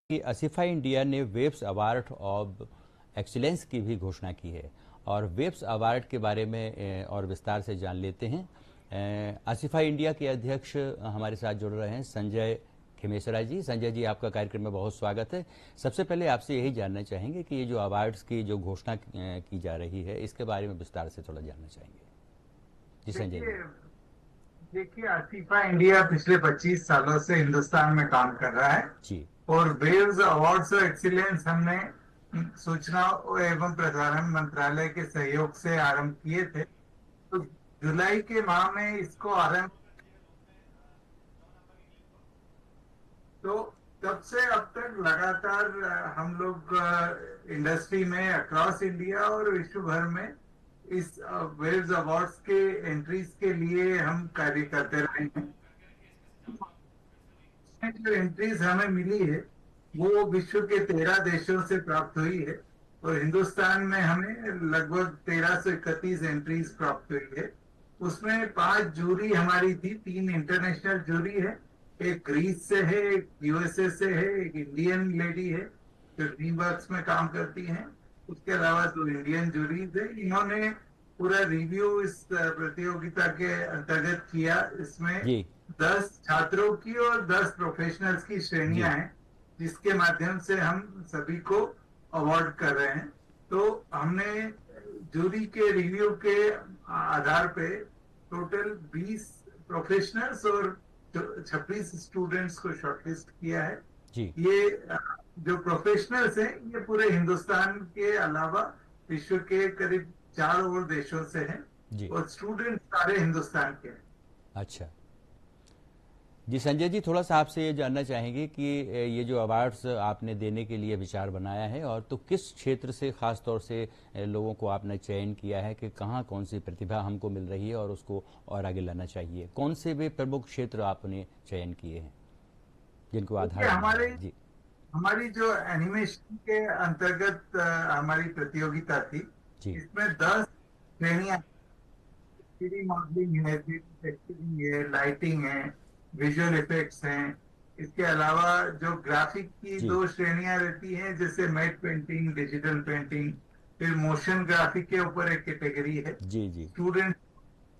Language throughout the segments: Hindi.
कि असिफा इंडिया ने वेब्स अवार्ड ऑफ एक्सीलेंस की भी घोषणा की है और वेब्स अवार्ड के बारे में और विस्तार से जान लेते हैं। असिफा इंडिया के अध्यक्ष हमारे साथ जुड़ रहे हैं संजय खेमेसरा जी। संजय जी, आपका कार्यक्रम में बहुत स्वागत है। सबसे पहले आपसे यही जानना चाहेंगे कि ये जो अवार्ड्स की जो घोषणा की जा रही है इसके बारे में विस्तार से थोड़ा जानना चाहेंगे। जी संजय जी। देखिए आसिफा इंडिया पिछले 25 सालों से हिंदुस्तान में काम कर रहा है जी और वेव्स अवार्ड्स ऑफ एक्सीलेंस हमने सूचना एवं प्रसारण मंत्रालय के सहयोग से आरंभ किए थे। तो जुलाई के माह में इसको आरंभ, तो तब से अब तक लगातार हम लोग इंडस्ट्री में अक्रॉस इंडिया और विश्व भर में इस वेव्स अवार्ड्स के एंट्रीज के लिए हम कार्य करते रहे हैं। जो एंट्रीज हमें मिली है वो विश्व के 13 देशों से प्राप्त हुई है और हिंदुस्तान में हमें लगभग 1331 एंट्रीज प्राप्त हुई है। उसमें 5 जूरी हमारी थी, 3 इंटरनेशनल जूरी है, एक ग्रीस से है, एक यूएसए से है, एक इंडियन लेडी है जो ड्रीमवर्क्स में काम करती हैं। उसके अलावा 2 इंडियन जूरीज है। इन्होंने पूरा रिव्यू इस प्रतियोगिता के अंतर्गत किया। इसमें जी 10 छात्रों की और 10 प्रोफेशनल्स की श्रेणियां जी हैं जिसके माध्यम से हम सभी को अवार्ड कर रहे हैं। तो हमने जूरी के रिव्यू के आधार पे टोटल 20 प्रोफेशनल्स और 26 स्टूडेंट्स को शॉर्टलिस्ट किया है। जी ये जो प्रोफेशनल्स हैं ये पूरे हिंदुस्तान के अलावा विश्व के करीब 4 और देशों से हैं जी। और स्टूडेंट सारे हिंदुस्तान के हैं। अच्छा जी। संजय जी, थोड़ा सा आपसे ये जानना चाहेंगे कि ये जो अवार्ड्स आपने देने के लिए विचार बनाया है और तो किस क्षेत्र से खास तौर से लोगों को आपने चयन किया है कि कहाँ कौन सी प्रतिभा हमको मिल रही है और उसको और आगे लाना चाहिए? कौन से वे प्रमुख क्षेत्र आपने चयन किए हैं जिनको आधार बनाया हमारे है? जी हमारी जो एनिमेशन के अंतर्गत हमारी प्रतियोगिता थी, जी इसमें 10 श्रेणियां, 3D मॉडलिंग है, 3D टेक्सचरिंग है, लाइटिंग है, विजुअल इफेक्ट्स हैं। इसके अलावा जो ग्राफिक की जी 2 श्रेणियां रहती हैं जैसे मैट पेंटिंग, डिजिटल पेंटिंग, फिर मोशन ग्राफिक के ऊपर एक कैटेगरी है। जी जी स्टूडेंट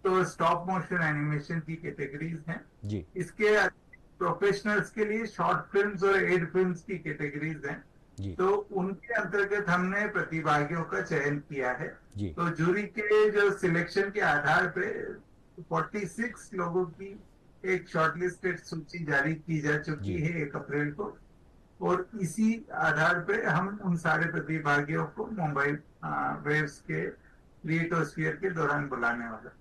तो स्टॉप मोशन एनिमेशन की कैटेगरीज हैं। जी इसके प्रोफेशनल्स के लिए शॉर्ट फिल्म्स और एड फिल्म्स की कैटेगरीज हैं। जी तो उनके अंतर्गत हमने प्रतिभागियों का चयन किया है। जी तो जूरी के जो सिलेक्शन के आधार पे 46 लोगों की एक शॉर्टलिस्टेड सूची जारी की जा चुकी जी। है 1 अप्रैल को और इसी आधार पे हम उन सारे प्रतिभागियों को मुंबई वेव्स के क्रिएटोस्फीयर के दौरान बुलाने वाले हैं।